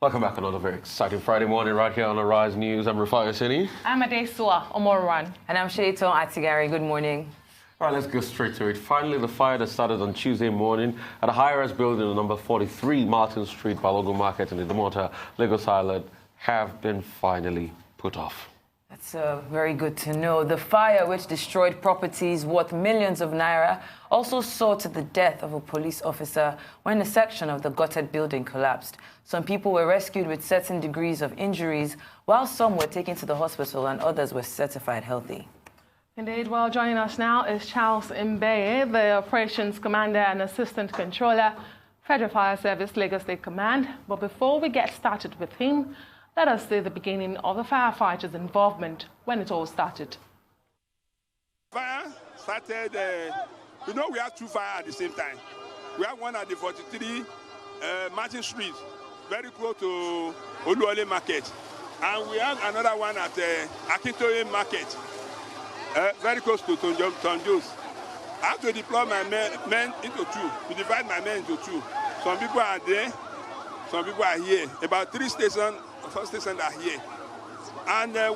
Welcome back. Another very exciting Friday morning right here on the Rise News. I'm Rufai Osini. I'm Adesua Omoruan. And I'm Sheito Atigari. Good morning. All right, let's go straight to it. Finally, the fire that started on Tuesday morning at a high-rise building on number 43 Martin Street, Balogun Market in Idumota, Lagos Island, have been finally put off. That's very good to know. The fire, which destroyed properties worth millions of naira, also saw to the death of a police officer when a section of the gutted building collapsed. Some people were rescued with certain degrees of injuries, while some were taken to the hospital and others were certified healthy. Indeed. Well, joining us now is Charles Mbeye, the Operations Commander and Assistant Controller, Federal Fire Service, Lagos State Command. But before we get started with him, let us see the beginning of the firefighters' involvement when it all started. Fire started, we have two fires at the same time. We have one at the 43 Martin Street, very close to Balogun Market. And we have another one at Akintoye Market, very close to Tonjos. I have to deploy my men into two, to divide my men into two. Some people are there, some people are here. About 4 stations are here. And the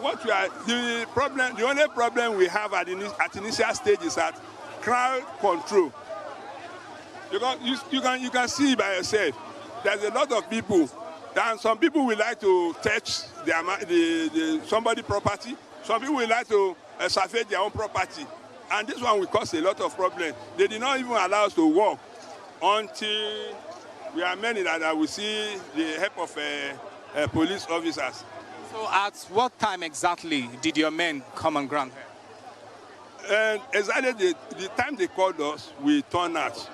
only problem we have at initial stage is that crowd control. Because you can see by yourself, there's a lot of people. And some people will like to touch somebody's property. Some people will like to survey their own property. And this one will cause a lot of problems. They did not even allow us to walk until we are many that will see the help of police officers. So at what time exactly did your men come on ground here? Exactly the time they called us, we turned out.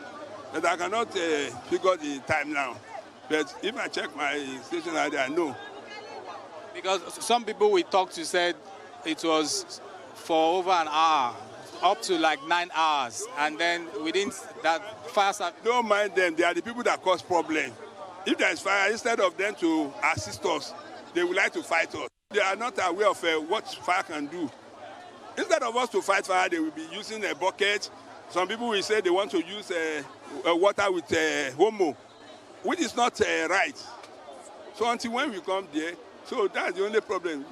But I cannot figure the time now. But if I check my station ID, I know. Because some people we talked to said it was for over an hour, up to like 9 hours. And then within that fire... Don't mind them. They are the people that cause problems. If there is fire, instead of them to assist us, they would like to fight us. They are not aware of what fire can do. Instead of us to fight fire, they will be using a bucket. Some people will say they want to use water with homo, which is not right. So until when we come there, so that's the only problem.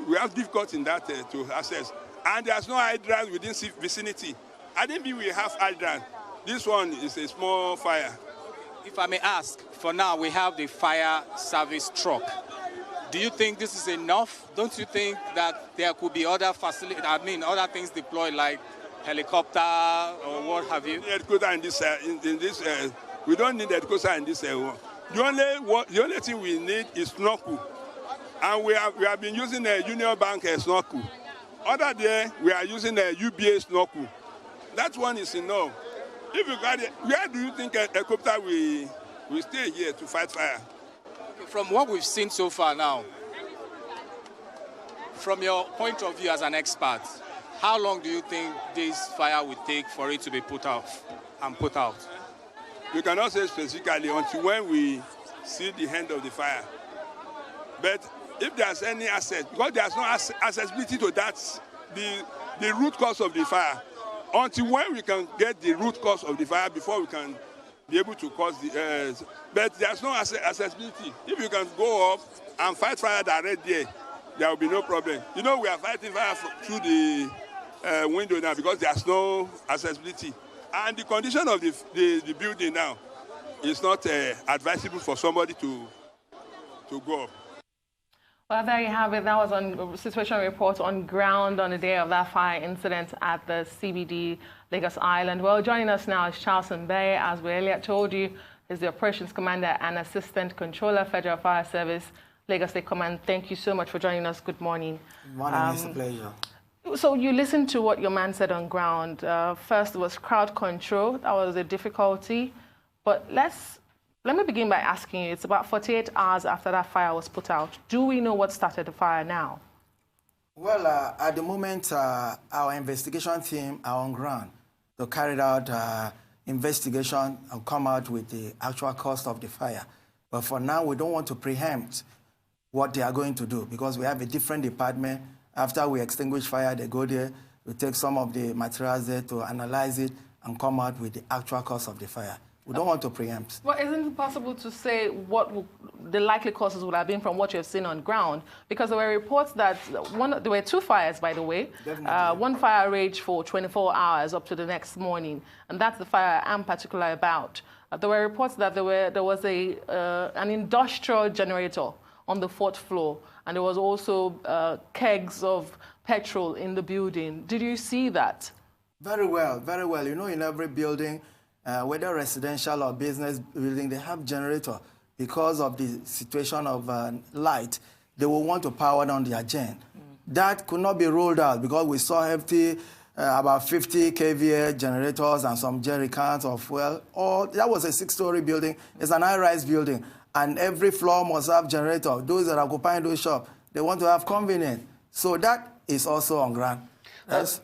We have difficulty in that to access. And there's no hydrant within vicinity. I didn't mean we have hydrant. This one is a small fire. If I may ask, for now we have the fire service truck. Do you think this is enough? Don't you think that there could be other facilities, other things deployed like helicopter or what have you? Helicopter in this, we don't need helicopter in this one. The only thing we need is snorkel. And we have been using a Union Bank snorkel. Other day, we are using a UBA snorkel. That one is enough. If you got it, where do you think a helicopter will stay here to fight fire? From what we've seen so far now, from your point of view as an expert, how long do you think this fire will take for it to be put out and put out? We cannot say specifically until when we see the end of the fire. But if there's any access, because there's no accessibility to that, the root cause of the fire, until when we can get the root cause of the fire before we can be able to cause the... but there's no accessibility. If you can go up and fight fire direct there will be no problem. We are fighting fire through the window now because there's no accessibility. And the condition of the building now is not advisable for somebody to go up. Well, there you have it. That was on situation report on ground on the day of that fire incident at the CBD, Lagos Island. Well, joining us now is Charles Mbeye. As we earlier told you, is the Operations Commander and Assistant Controller, Federal Fire Service, Lagos State Command. Thank you so much for joining us. Good morning. Good morning. It's a pleasure. So you listened to what your man said on ground. First was crowd control. That was a difficulty. But let me begin by asking you, it's about 48 hours after that fire was put out. Do we know what started the fire now? Well, at the moment, our investigation team are on ground to carry out investigation and come out with the actual cause of the fire. But for now, we don't want to preempt what they are going to do because we have a different department. After we extinguish fire, they go there, we take some of the materials there to analyze it and come out with the actual cause of the fire. We don't want to preempt. Well, isn't it possible to say what the likely causes would have been from what you've seen on ground? Because there were reports that there were 2 fires, by the way. One fire raged for 24 hours up to the next morning, and that's the fire I'm particular about. There were reports that there was an industrial generator on the 4th floor, and there was also kegs of petrol in the building. Did you see that? Very well, very well. You know, in every building, whether residential or business building, they have generator. Because of the situation of light, they will want to power down their gen. That could not be rolled out because we saw empty about 50 kVA generators and some jerry cans of fuel. That was a 6-story building. It's an high-rise building. And every floor must have generator. Those that are occupying those shops, they want to have convenience. So that is also on ground. That's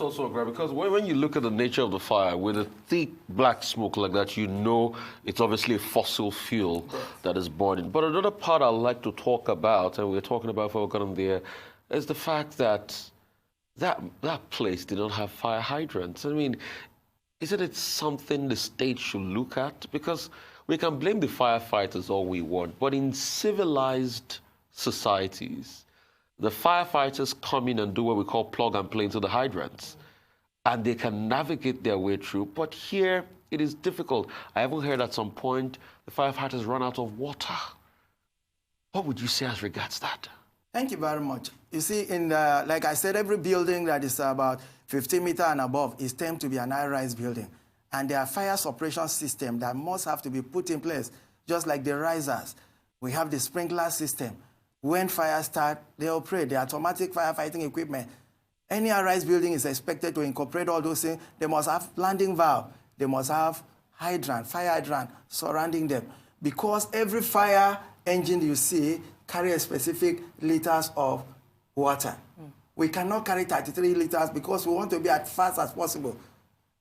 also a grab, because when you look at the nature of the fire, with a thick black smoke like that, you know it's obviously a fossil fuel that is burning. But another part I'd like to talk about, and we're talking about before we got on there, is the fact that that place did not have fire hydrants. I mean, isn't it something the state should look at? Because we can blame the firefighters all we want, but in civilized societies, the firefighters come in and do what we call plug and play into the hydrants, and they can navigate their way through. But here, it is difficult. I haven't heard at some point the firefighters run out of water. What would you say as regards that? Thank you very much. You see, like I said, every building that is about 50 meters and above is tend to be an high-rise building. And there are fire suppression systems that must have to be put in place, just like the risers. We have the sprinkler system. When fires start, they operate the automatic firefighting equipment. Any high-rise building is expected to incorporate all those things. They must have landing valve. They must have fire hydrant surrounding them. Because every fire engine you see carries a specific liters of water. We cannot carry 33 liters because we want to be as fast as possible.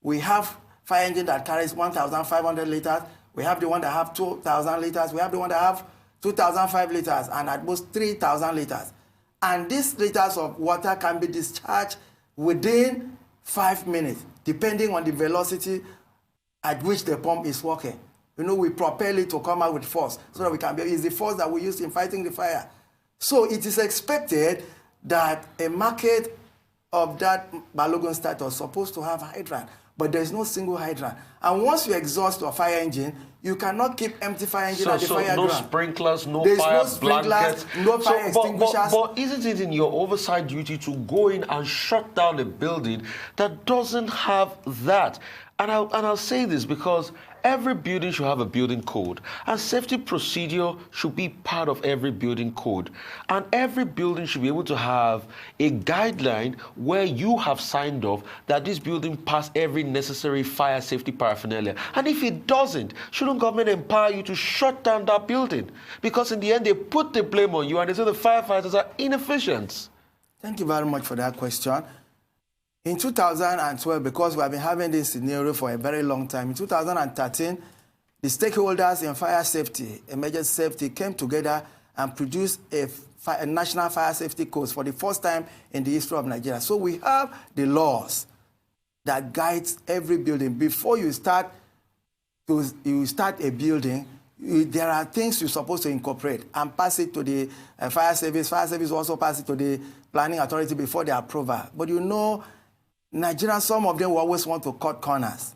We have fire engine that carries 1,500 liters. We have the one that have 2,000 liters. We have the one that have 2,005 liters and at most 3,000 liters. And these liters of water can be discharged within 5 minutes, depending on the velocity at which the pump is working. You know, we propel it to come out with force so that we can be, it's the force that we use in fighting the fire. So it is expected that a market of that Balogun status is supposed to have hydrant, but there's no single hydrant. And once you exhaust your fire engine, you cannot keep empty fire engine at the fire no ground. Sprinklers, no There's fire no sprinklers, blankets. no fire extinguishers. But isn't it in your oversight duty to go in and shut down a building that doesn't have that? And I'll say this because every building should have a building code, and safety procedure should be part of every building code. And every building should be able to have a guideline where you have signed off that this building passed every necessary fire safety paraphernalia. And if it doesn't, shouldn't government empower you to shut down that building? Because in the end, they put the blame on you and they say the firefighters are inefficient. Thank you very much for that question. In 2012, because we have been having this scenario for a very long time, in 2013, the stakeholders in fire safety, emergency safety, came together and produced a national fire safety code for the first time in the history of Nigeria. So we have the laws that guides every building. Before you start a building, there are things you're supposed to incorporate and pass it to the fire service. Fire service also pass it to the planning authority before the approval. But you know, Nigerians, some of them will always want to cut corners.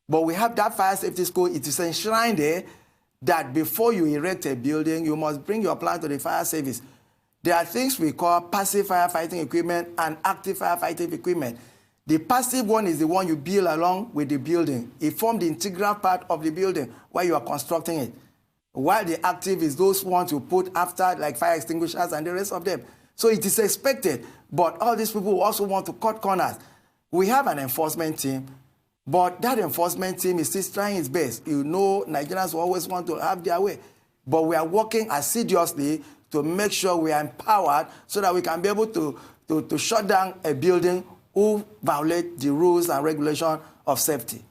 But we have that fire safety school. It is enshrined there that before you erect a building, you must bring your plan to the fire service. There are things we call passive firefighting equipment and active firefighting equipment. The passive one is the one you build along with the building. It forms the integral part of the building while you are constructing it. While the active is those ones you put after, like fire extinguishers and the rest of them. So it is expected, but all these people also want to cut corners. We have an enforcement team, but that enforcement team is still trying its best. You know, Nigerians always want to have their way, but we are working assiduously to make sure we are empowered so that we can be able to shut down a building who violate the rules and regulations of safety.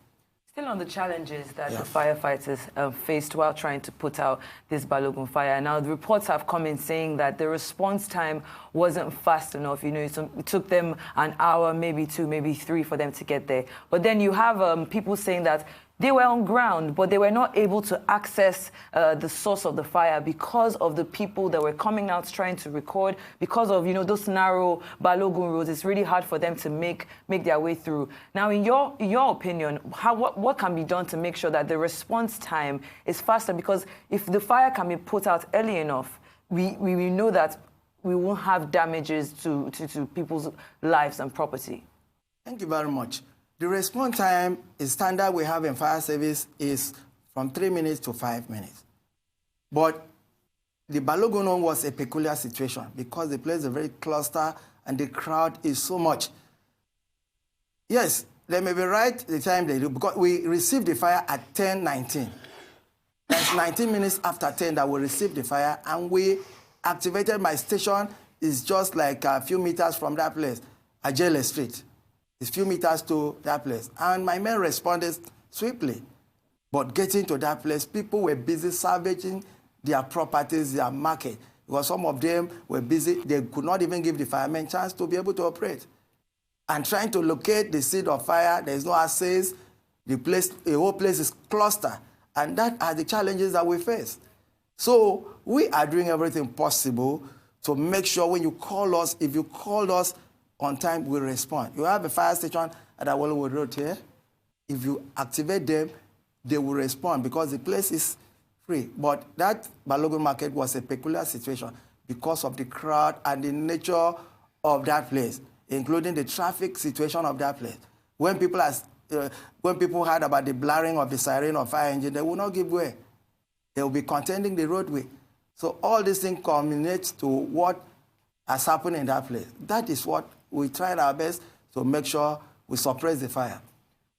Still on the challenges that the firefighters faced while trying to put out this Balogun fire. Now, the reports have come in saying that the response time wasn't fast enough. You know, it took them an hour, maybe 2, maybe 3 for them to get there. But then you have people saying that they were on ground, but they were not able to access the source of the fire because of the people that were coming out trying to record, because of, those narrow Balogun roads. It's really hard for them to make their way through. Now, in your opinion, what can be done to make sure that the response time is faster? Because if the fire can be put out early enough, we know that we won't have damages to people's lives and property. Thank you very much. The response time is standard we have in fire service is from 3 minutes to 5 minutes. But the Balogun one was a peculiar situation because the place is very cluster and the crowd is so much. Yes, they may be right the time they do, because we received the fire at 10:19. That's 19 minutes after 10 that we received the fire, and we activated my station. Is just like a few meters from that place, Ajele Street. It's a few meters to that place. And my men responded swiftly. But getting to that place, people were busy salvaging their properties, their market. Because some of them were busy. They could not even give the firemen a chance to be able to operate. And trying to locate the seat of fire, there's no access. The whole place is clustered. And that are the challenges that we face. So we are doing everything possible to make sure when you call us, if you call us on time, we respond. You have a fire station at Awolowo Road here. If you activate them, they will respond because the place is free. But that Balogun Market was a peculiar situation because of the crowd and the nature of that place, including the traffic situation of that place. When people heard about the blaring of the siren or fire engine, they will not give way. They will be contending the roadway. So all these things culminate to what has happened in that place. That is what we tried our best to make sure we suppress the fire.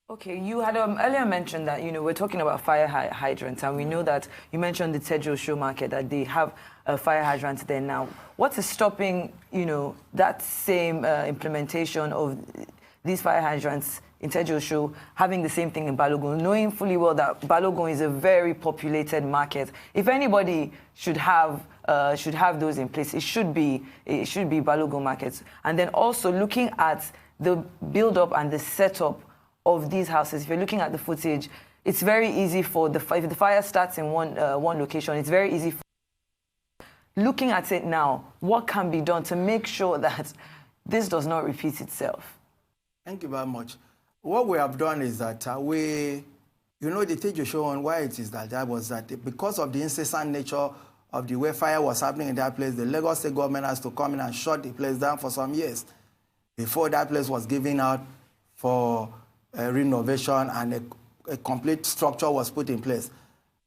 Okay, you had earlier mentioned that, we're talking about fire hydrants, and we know that you mentioned the Tejo Show Market, that they have a fire hydrant there now. What is stopping, that same implementation of these fire hydrants in Tejo Show having the same thing in Balogun, knowing fully well that Balogun is a very populated market? If anybody should have those in place, it should be Balogun markets. And then also looking at the build-up and the setup of these houses. If you're looking at the footage, it's very easy for if the fire starts in one location, it's very easy. Looking at it now, what can be done to make sure that this does not repeat itself? Thank you very much. What we have done is that the Tejo Show on why it is that was that because of the incessant nature of the way fire was happening in that place, the Lagos State government has to come in and shut the place down for some years before that place was given out for renovation and a complete structure was put in place.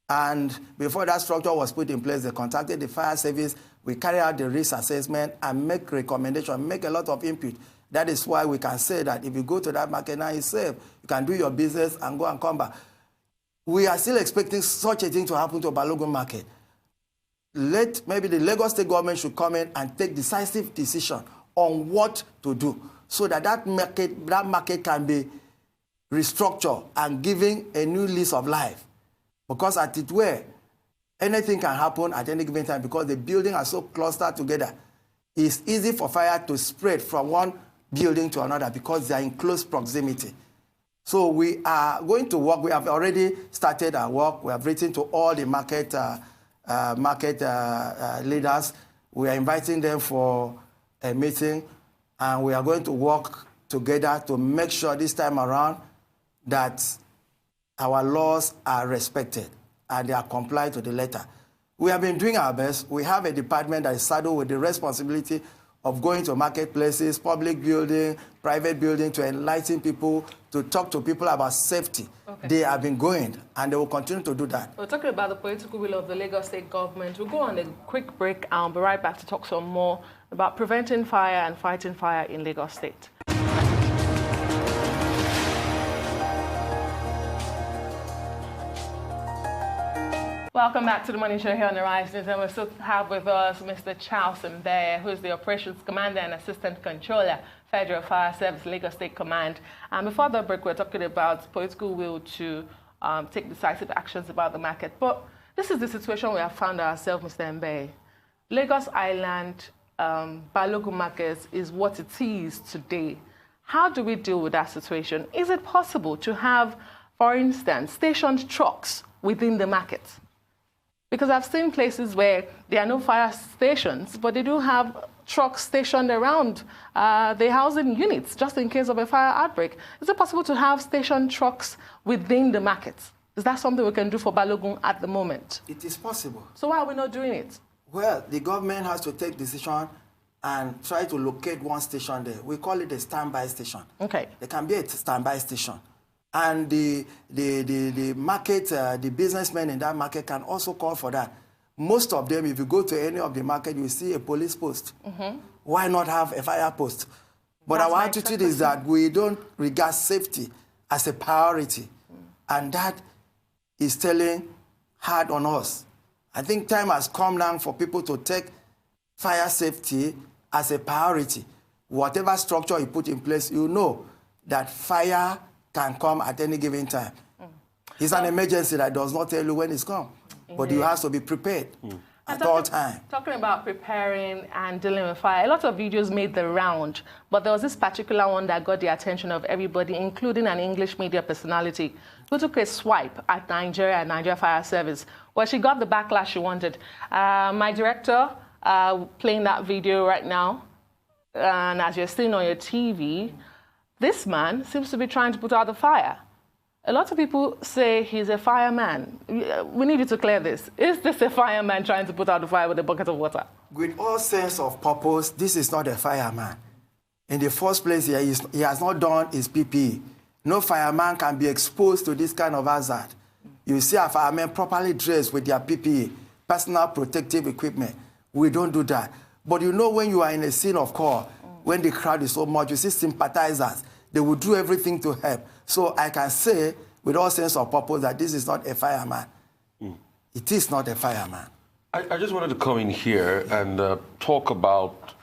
And before that structure was put in place, they contacted the fire service. We carry out the risk assessment and make recommendations, make a lot of input. That is why we can say that if you go to that market now, it's safe. You can do your business and go and come back. We are still expecting such a thing to happen to Balogun Market. Maybe the Lagos State government should come in and take decisive decision on what to do so that market can be restructured and given a new lease of life. Because at it where anything can happen at any given time because the buildings are so clustered together. It's easy for fire to spread from one building to another because they are in close proximity. So we are going to work. We have already started our work. We have written to all the market leaders. We are inviting them for a meeting, and we are going to work together to make sure this time around that our laws are respected and they are complied to the letter. We have been doing our best. We have a department that is saddled with the responsibility of going to marketplaces, public building, private building, to enlighten people, to talk to people about safety. Okay. They have been going, and they will continue to do that. We're talking about the political will of the Lagos State government. We'll go on a quick break, and I'll be right back to talk some more about preventing fire and fighting fire in Lagos State. Welcome back to the Morning Show here on the Rise News, and we still have with us Mr. Charles Mbeye, who is the Operations Commander and Assistant Controller, Federal Fire Service, Lagos State Command. And before the break, we're talking about political will to take decisive actions about the market. But this is the situation we have found ourselves, Mr. Mbeye. Lagos Island, Balogun Market is what it is today. How do we deal with that situation? Is it possible to have for instance, stationed trucks within the market? Because I've seen places where there are no fire stations, but they do have trucks stationed around the housing units, just in case of a fire outbreak. Is it possible to have stationed trucks within the markets? Is that something we can do for Balogun at the moment? It is possible. So why are we not doing it? Well, the government has to take decision and try to locate one station there. We call it a standby station. Okay. There can be a standby station. And the market, the businessmen in that market can also call for that. Most of them, if you go to any of the market, you see a police post. Why not have a fire post? But our attitude is that we don't regard safety as a priority. And that is telling hard on us. I think time has come now for people to take fire safety as a priority. Whatever structure you put in place, you know that fire can come at any given time. It's an emergency that does not tell you when it's come. But you have to be prepared at all times. Talking about preparing and dealing with fire, a lot of videos made the round, but there was this particular one that got the attention of everybody, including an English media personality, who took a swipe at Nigeria Fire Service. Well, she got the backlash she wanted. My director playing that video right now, and as you're seeing on your TV, this man seems to be trying to put out the fire. A lot of people say he's a fireman. We need you to clear this. Is this a fireman trying to put out the fire with a bucket of water? With all sense of purpose, this is not a fireman. In the first place, he has not done his PPE. No fireman can be exposed to this kind of hazard. You see a fireman properly dressed with their PPE, personal protective equipment. We don't do that. But you know when you are in a scene of call, when the crowd is so much, you see sympathizers. They will do everything to help. So I can say, with all sense of purpose, that this is not a fireman. It is not a fireman. I just wanted to come in here and talk about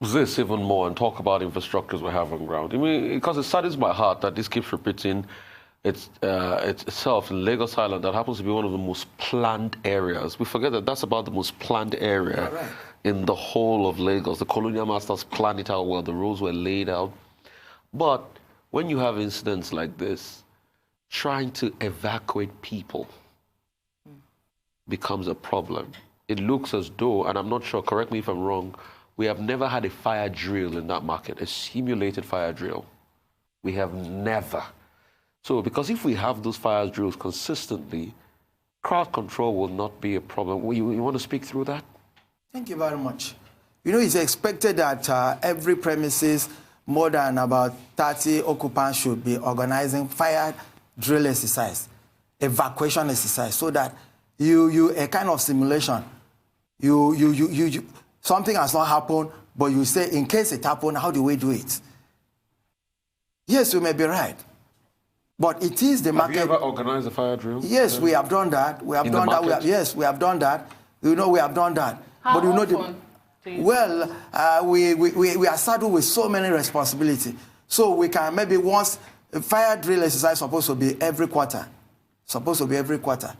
this even more and talk about infrastructures we have on ground. I mean, because it saddens my heart that this keeps repeating itself in Lagos Island. That happens to be one of the most planned areas. We forget that that's about the most planned area in the whole of Lagos. The colonial masters planned it out well. The roads were laid out. But when you have incidents like this, trying to evacuate people becomes a problem. It looks as though, and I'm not sure, correct me if I'm wrong, we have never had a fire drill in that market, a simulated fire drill. We have never. So, because if we have those fire drills consistently, crowd control will not be a problem. You want to speak through that? Thank you very much. You know, it's expected that every premises, more than about 30 occupants should be organizing fire drill exercise, evacuation exercise, so that a kind of simulation. Something has not happened, but you say, in case it happened, how do we do it? Yes, you may be right. But it is the market. Have you ever organized a fire drill? Yes, we have done that. We have done that. Yes, we have done that. You know, we have done that. How but you know, often? Well, we are saddled with so many responsibilities. So we can maybe once, a fire drill exercise supposed to be every quarter. Supposed to be every quarter.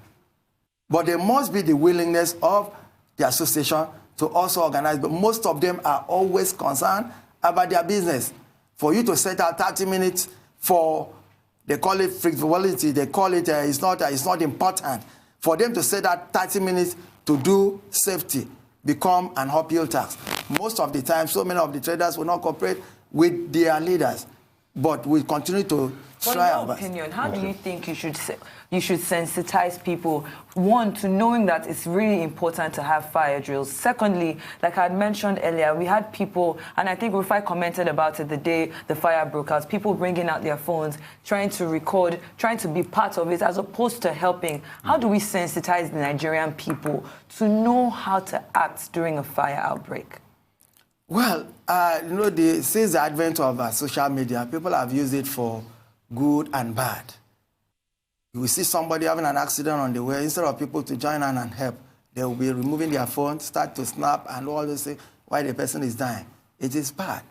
But there must be the willingness of the association to also organize. But most of them are always concerned about their business. For you to set out 30 minutes for, they call it frivolity, they call it, it's not important. For them to set out 30 minutes to do safety become an uphill task. Most of the time, so many of the traders will not cooperate with their leaders. But we continue to try our best. In your opinion, how do you think you should sensitize people, one, to knowing that it's really important to have fire drills? Secondly, like I had mentioned earlier, we had people, and I think Rufai commented about it the day the fire broke out, people bringing out their phones, trying to record, trying to be part of it as opposed to helping. How do we sensitize the Nigerian people to know how to act during a fire outbreak? Well, you know, since the advent of social media, people have used it for good and bad. You will see somebody having an accident on the way, instead of people to join in and help, they will be removing their phone, start to snap, and all those things while the person is dying. It is bad.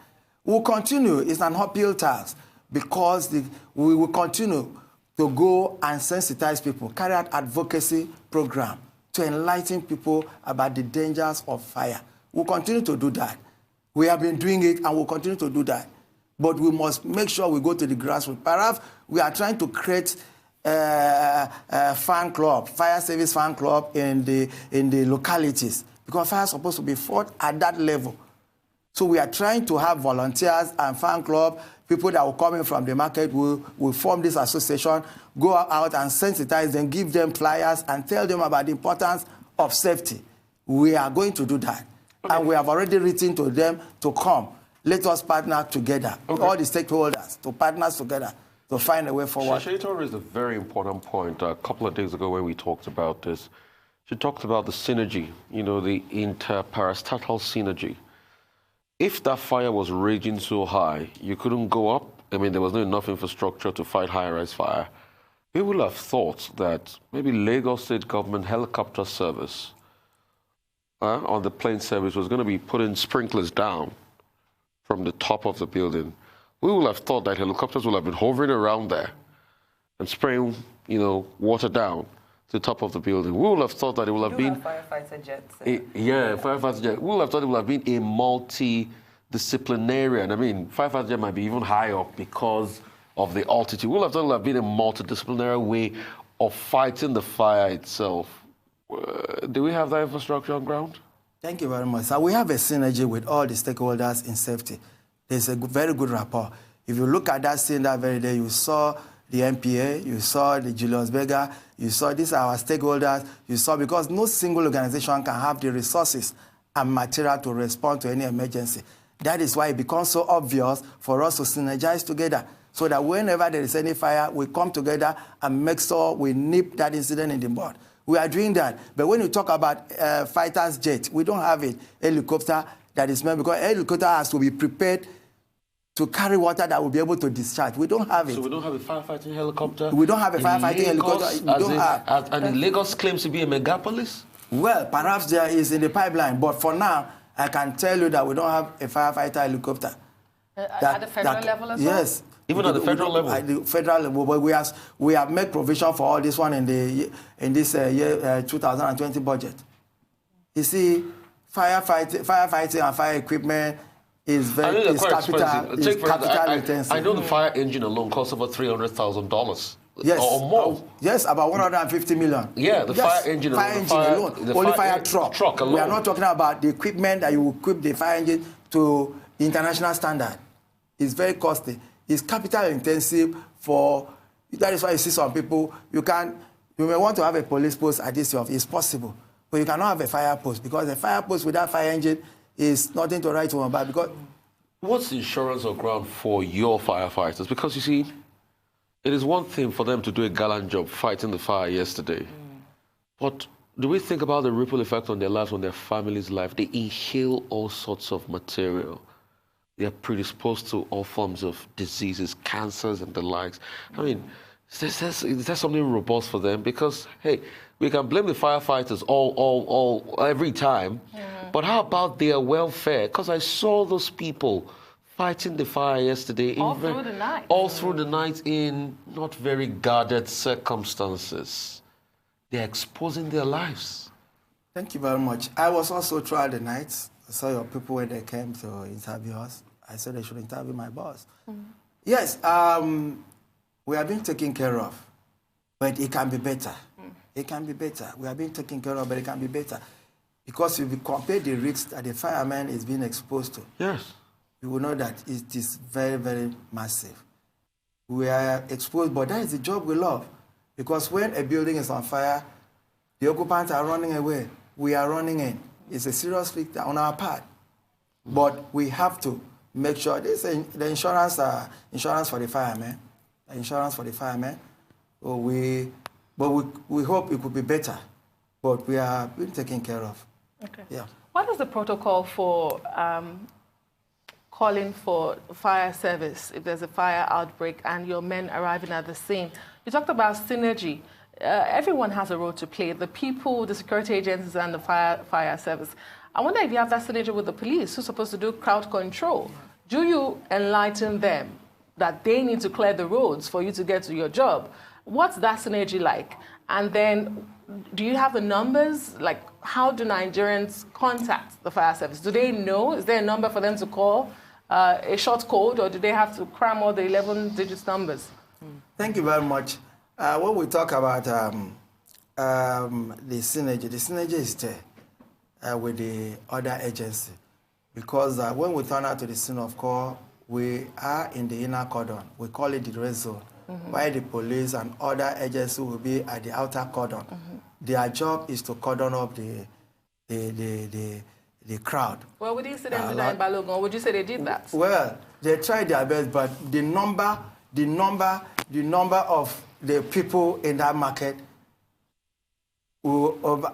We'll continue. It's an uphill task because we will continue to go and sensitize people, carry out advocacy program to enlighten people about the dangers of fire. We'll continue to do that. We have been doing it and we'll continue to do that. But we must make sure we go to the grassroots. Perhaps we are trying to create fan club, fire service fan club in the localities, because fire is supposed to be fought at that level. So we are trying to have volunteers and fan club, people that will come in from the market, will form this association, go out and sensitize them, give them flyers, and tell them about the importance of safety. We are going to do that. Okay. And we have already written to them to come. Let us partner together, all the stakeholders, to partner together to find a way forward. Shaitor raised a very important point a couple of days ago when we talked about this. She talked about the synergy, you know, the interparastatal synergy. If that fire was raging so high, you couldn't go up. I mean, there was not enough infrastructure to fight high-rise fire. We would have thought that maybe Lagos State Government helicopter service on the plane service was going to be putting sprinklers down from the top of the building. We would have thought that helicopters would have been hovering around there and spraying, you know, water down to the top of the building. We would have thought that it would have been firefighter jets. Firefighter jet. We would have thought it would have been a multidisciplinarian. I mean, firefighter jet might be even higher up because of the altitude. We would have thought it would have been a multidisciplinary way of fighting the fire itself. Do we have that infrastructure on ground? Thank you very much. So we have a synergy with all the stakeholders in safety. There's a very good rapport. If you look at that scene that very day, you saw the MPA, you saw the Julius Berger, you saw these are our stakeholders, you saw, because no single organization can have the resources and material to respond to any emergency. That is why it becomes so obvious for us to synergize together, so that whenever there is any fire, we come together and make sure we nip that incident in the bud. We are doing that. But when you talk about fighters jet, we don't have it. Helicopter that is meant, because helicopter has to be prepared to carry water that will be able to discharge. We don't have it. So we don't have a firefighting helicopter? We don't have a firefighting helicopter. We don't have. And Lagos claims to be a megapolis? Well, perhaps there is in the pipeline. But for now, I can tell you that we don't have a firefighter helicopter. At the federal level as well? Yes. Even at the federal level? At the federal level, but we have made provision for all this one in this year 2020 budget. You see, firefighting and fire equipment is capital intensive. I know the fire engine alone costs over $300,000. Yes, or more. Yes, about 150 million. Yeah, the fire engine alone. Only fire truck alone. We are not talking about the equipment that you equip the fire engine to international standard. It's very costly. It's capital intensive for, that is why you see some people, you may want to have a police post at this office, it's possible, but you cannot have a fire post, because a fire post without fire engine is nothing to write home about. Because what's the insurance on ground for your firefighters? Because you see, it is one thing for them to do a gallant job fighting the fire yesterday, but do we think about the ripple effect on their lives, on their family's life? They inhale all sorts of material. They are predisposed to all forms of diseases, cancers, and the likes. I mean, is there something robust for them? Because, hey, we can blame the firefighters every time, but how about their welfare? Because I saw those people fighting the fire yesterday. All through the night. All through the night in not very guarded circumstances. They're exposing their lives. Thank you very much. I was also throughout the night. I saw your people when they came to interview us. I said they should interview my boss. Yes, we are being taken care of, but it can be better. It can be better. We are being taken care of, but it can be better. Because if you compare the risks that the fireman is being exposed to, yes, you will know that it is very, very massive. We are exposed, but that is the job we love. Because when a building is on fire, the occupants are running away. We are running in. It's a serious risk on our part. But we have to make sure this the insurance for the firemen. The insurance for the firemen. So we hope it could be better. But we are being taken care of. Okay. Yeah. What is the protocol for calling for fire service if there's a fire outbreak and your men arriving at the scene? You talked about synergy. Everyone has a role to play, the people, the security agencies, and the fire service. I wonder if you have that synergy with the police, who's supposed to do crowd control. Do you enlighten them that they need to clear the roads for you to get to your job? What's that synergy like? And then, do you have the numbers? Like, how do Nigerians contact the fire service? Do they know? Is there a number for them to call, a short code, or do they have to cram all the 11-digit numbers? Thank you very much. When we talk about the synergy is there with the other agency. Because when we turn out to the scene of call, we are in the inner cordon. We call it the red zone, while the police and other agencies will be at the outer cordon. Their job is to cordon up the crowd. Well, with the incident in Balogun, would you say they did that? Well, they tried their best, but the number of the people in that market, over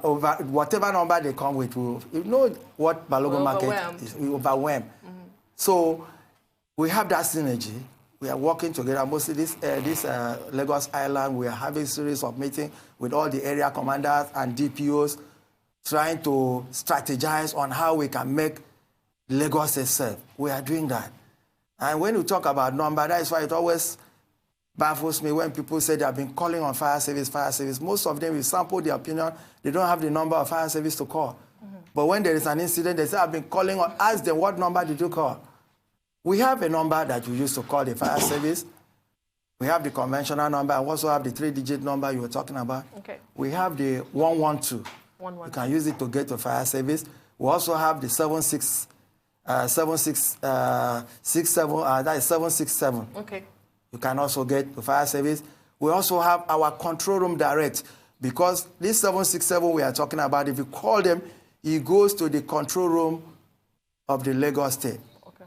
whatever number they come with, you know what Balogun Market is, we overwhelm. So we have that synergy. We are working together. Mostly this Lagos Island, we are having a series of meetings with all the area commanders and DPOs, trying to strategize on how we can make Lagos itself. We are doing that. And when you talk about number, that is why it always baffles me when people say they have been calling on fire service. Most of them, we sample their opinion, they don't have the number of fire service to call. But when there is an incident, they say, I've been calling on, ask them, what number did you call? We have a number that you use to call the fire service. We have the conventional number. I also have the 3-digit number you were talking about. Okay. We have the 112. You can use it to get to fire service. We also have the 767. Okay. You can also get to fire service. We also have our control room direct, because this 767 we are talking about, if you call them, it goes to the control room of the Lagos State. Okay.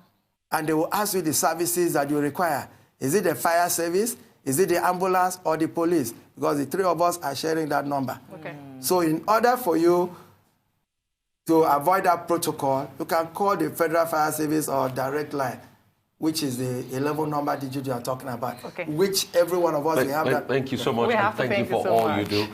And they will ask you the services that you require. Is it the fire service? Is it the ambulance or the police? Because the three of us are sharing that number. Okay. So in order for you to avoid that protocol, you can call the Federal Fire Service or direct line, which is the 11 number digit you are talking about, which every one of us, we have that. Thank you so much, and thank you for all you do.